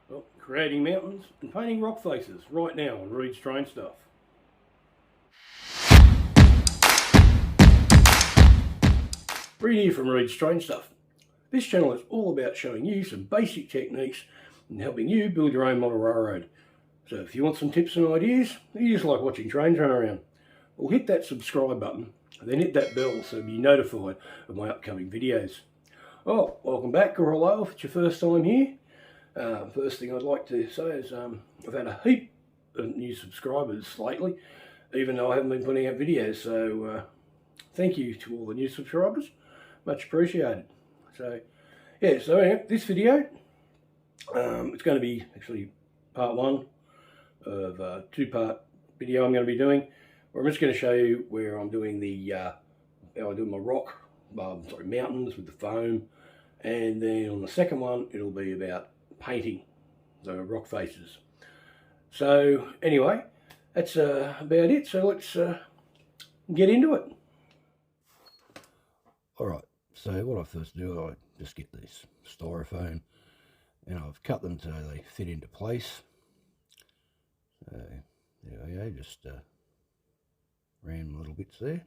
Well, creating mountains and painting rock faces right now on Reed's Train Stuff. Reed here from Reed's Train Stuff. This channel is all about showing you some basic techniques and helping you build your own model railroad. So if you want some tips and ideas, you just like watching trains run around, well, hit that subscribe button and then hit that bell so you'll be notified of my upcoming videos. Oh, welcome back, or hello if it's your first time here. First thing I'd like to say is I've had a heap of new subscribers lately, even though I haven't been putting out videos, so thank you to all the new subscribers, much appreciated. So yeah, so anyway, this video, it's going to be actually part one of a two-part video I'm going to be doing, where I'm just going to show you where I'm doing the, how I do my mountains with the foam, and then on the second one it'll be about painting the rock faces. So anyway, that's about it, so let's get into it. Alright, so what I first do, I just get this styrofoam and I've cut them so they fit into place. So there we go, just random little bits there.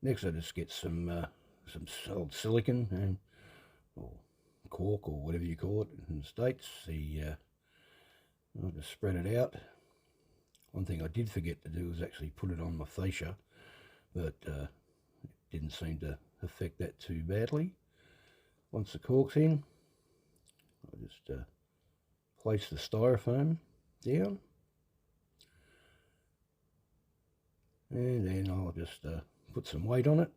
Next I just get some solid silicone and or cork or whatever you call it in the States. I'll just spread it out. One thing I did forget to do was actually put it on my fascia, but it didn't seem to affect that too badly. Once the cork's in, I'll just place the styrofoam down, and then I'll just put some weight on it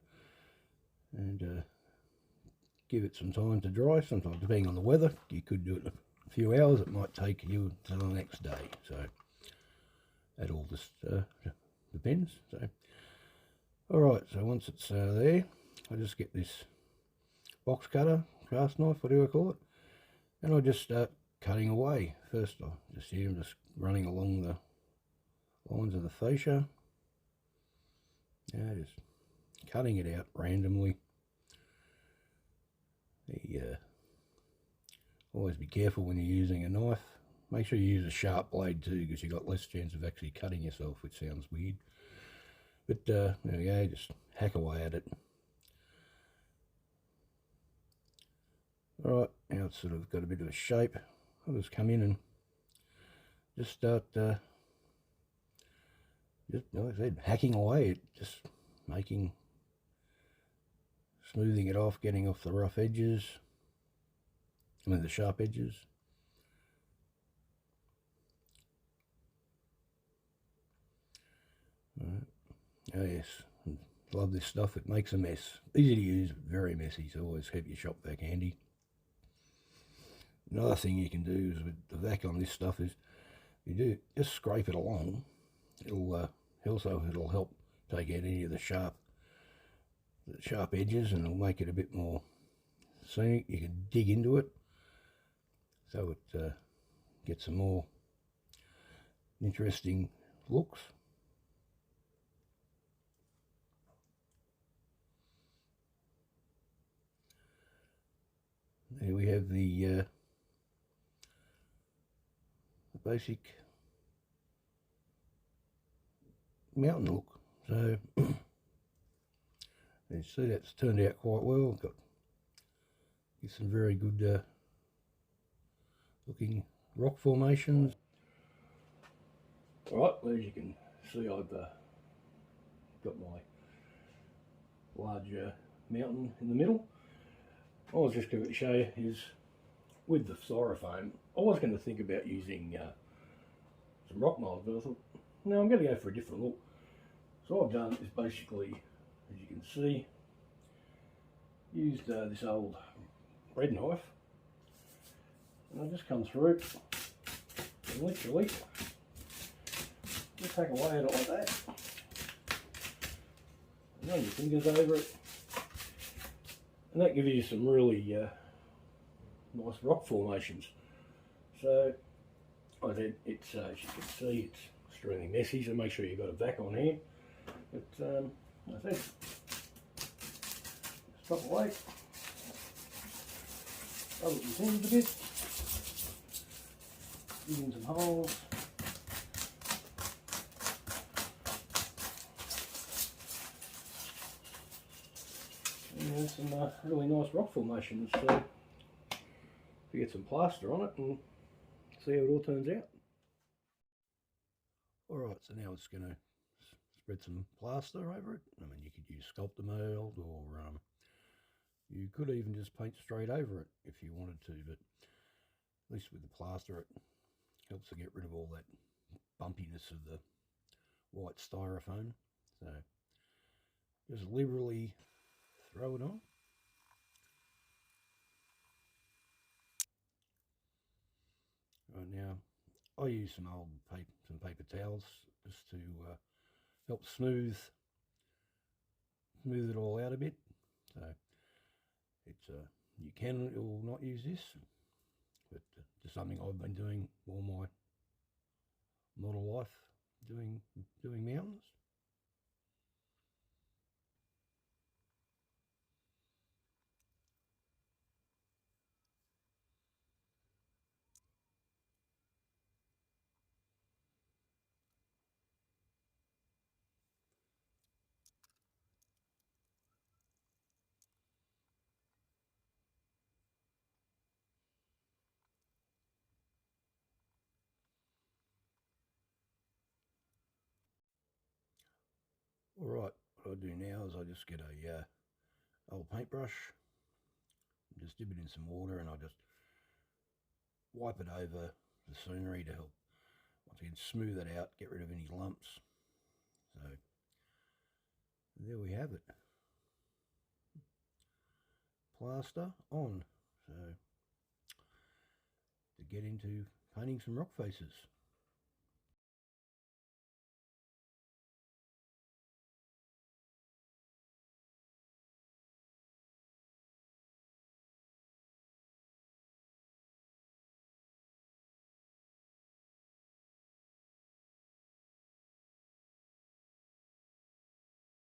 and give it some time to dry. Sometimes, depending on the weather, you could do it in a few hours. It might take you until the next day, so that all just depends. So alright, so once it's there, I just get this box cutter, cast knife, whatever I call it, and I just start cutting away. First I'm just running along the lines of the fascia, just cutting it out randomly. Always be careful when you're using a knife. Make sure you use a sharp blade too, because you've got less chance of actually cutting yourself, which sounds weird. But there we go, just hack away at it. Alright, now it's sort of got a bit of a shape. I'll just come in and just start, just like I said, hacking away, just smoothing it off, getting off the rough edges, the sharp edges. Alright. Oh yes, love this stuff. It makes a mess. Easy to use, very messy, so always keep your shop vac handy. Another thing you can do is with the vac on this stuff is you do just scrape it along. It'll help take out any of the sharp edges, and it'll make it a bit more scenic. You can dig into it so it gets some more interesting looks. There we have the basic mountain look. So you see that's turned out quite well. Got some very good looking rock formations. Alright, well, as you can see, I've got my large mountain in the middle. I was just going to show you is with the styrofoam, I was going to think about using some rock mould, but I thought, no, I'm going to go for a different look. So what I've done is basically, as you can see, used this old bread knife, and I just come through and literally just hack away at it like that, and run your fingers over it, and that gives you some really nice rock formations. So I said, it's as you can see, it's extremely messy, so make sure you've got a vac on here. But I said, stop away. rub it in a bit, dig in some holes. And there's some really nice rock formations, so we get some plaster on it and see how it all turns out. Alright, so now it's going to spread some plaster over it. I mean, you could use sculptor mould, or you could even just paint straight over it if you wanted to, but at least with the plaster it helps to get rid of all that bumpiness of the white styrofoam. So just liberally throw it on. Right, now I use some old paper towels just to help smooth it all out a bit. So it's you can or not use this, but just something I've been doing all my model life, doing mountains. Alright, what I do now is I just get a old paintbrush, just dip it in some water, and I just wipe it over the scenery to help, once again, smooth it out, get rid of any lumps. So there we have it. Plaster on. So to get into painting some rock faces.